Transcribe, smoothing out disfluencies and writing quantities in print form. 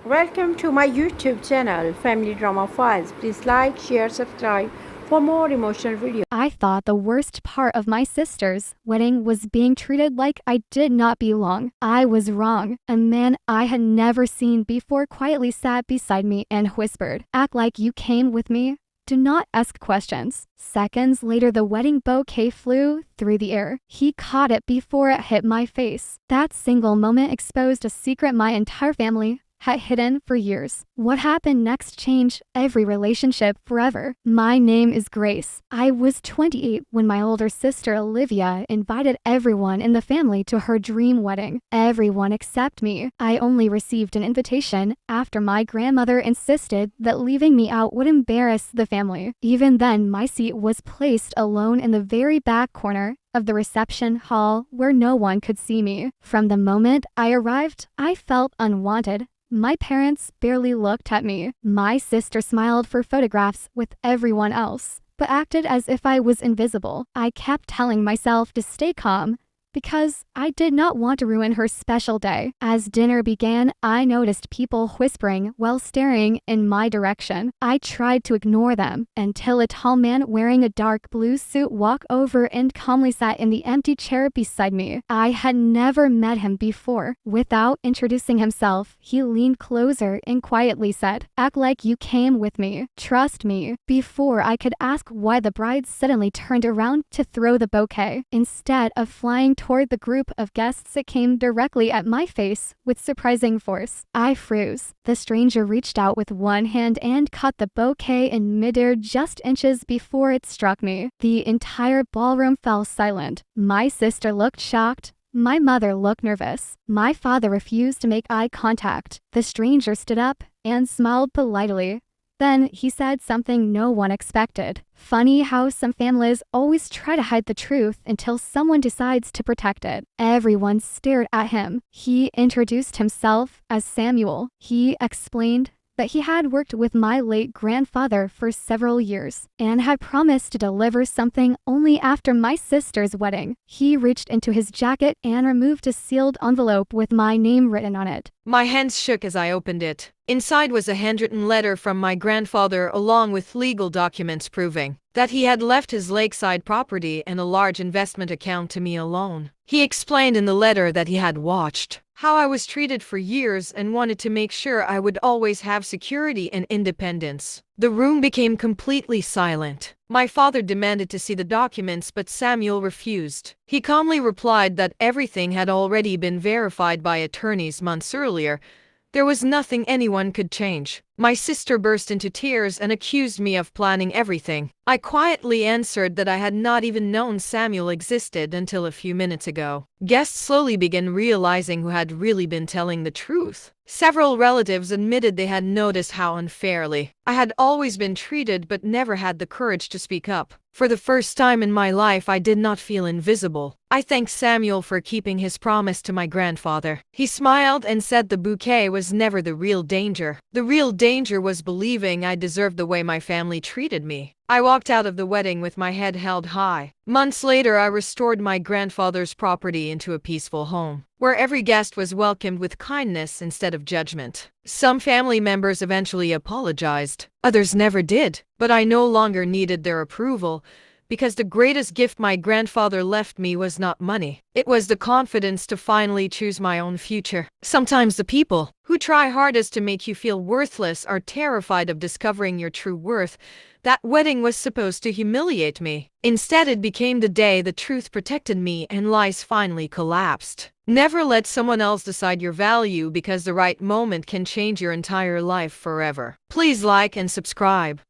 Welcome to my YouTube channel, Family Drama Files. Please like, share, subscribe for more emotional videos. I thought the worst part of my sister's wedding was being treated like I did not belong. I was wrong. A man I had never seen before quietly sat beside me and whispered, "Act like you came with me. Do not ask questions." Seconds later, the wedding bouquet flew through the air. He caught it before it hit my face. That single moment exposed a secret my entire family had hidden for years. What happened next changed every relationship forever. My name is Grace. I was 28 when my older sister Olivia invited everyone in the family to her dream wedding. Everyone except me. I only received an invitation after my grandmother insisted that leaving me out would embarrass the family. Even then, my seat was placed alone in the very back corner of the reception hall where no one could see me. From the moment I arrived, I felt unwanted. My parents barely looked at me. My sister smiled for photographs with everyone else, but acted as if I was invisible. I kept telling myself to stay calm because I did not want to ruin her special day. As dinner began, I noticed people whispering while staring in my direction. I tried to ignore them until a tall man wearing a dark blue suit walked over and calmly sat in the empty chair beside me. I had never met him before. Without introducing himself, he leaned closer and quietly said, "Act like you came with me. Trust me." Before I could ask why, the bride suddenly turned around to throw the bouquet. Instead of flying toward the group of guests, it came directly at my face with surprising force. I froze. The stranger reached out with one hand and caught the bouquet in midair just inches before it struck me. The entire ballroom fell silent. My sister looked shocked. My mother looked nervous. My father refused to make eye contact. The stranger stood up and smiled politely. Then he said something no one expected. Funny how some families always try to hide the truth until someone decides to protect it. Everyone stared at him. He introduced himself as Samuel. He explained that he had worked with my late grandfather for several years and had promised to deliver something only after my sister's wedding. He reached into his jacket and removed a sealed envelope with my name written on it. My hands shook as I opened it. Inside was a handwritten letter from my grandfather along with legal documents proving that he had left his lakeside property and a large investment account to me alone. He explained in the letter that he had watched how I was treated for years and wanted to make sure I would always have security and independence. The room became completely silent. My father demanded to see the documents, but Samuel refused. He calmly replied that everything had already been verified by attorneys months earlier. There was nothing anyone could change. My sister burst into tears and accused me of planning everything. I quietly answered that I had not even known Samuel existed until a few minutes ago. Guests slowly began realizing who had really been telling the truth. Several relatives admitted they had noticed how unfairly I had always been treated but never had the courage to speak up. For the first time in my life, I did not feel invisible. I thanked Samuel for keeping his promise to my grandfather. He smiled and said the bouquet was never the real danger. The real danger was believing I deserved the way my family treated me. I walked out of the wedding with my head held high. Months later, I restored my grandfather's property into a peaceful home, where every guest was welcomed with kindness instead of judgment. Some family members eventually apologized. Others never did. But I no longer needed their approval, because the greatest gift my grandfather left me was not money. It was the confidence to finally choose my own future. Sometimes the people who try hardest to make you feel worthless are terrified of discovering your true worth. That wedding was supposed to humiliate me. Instead, it became the day the truth protected me and lies finally collapsed. Never let someone else decide your value, because the right moment can change your entire life forever. Please like and subscribe.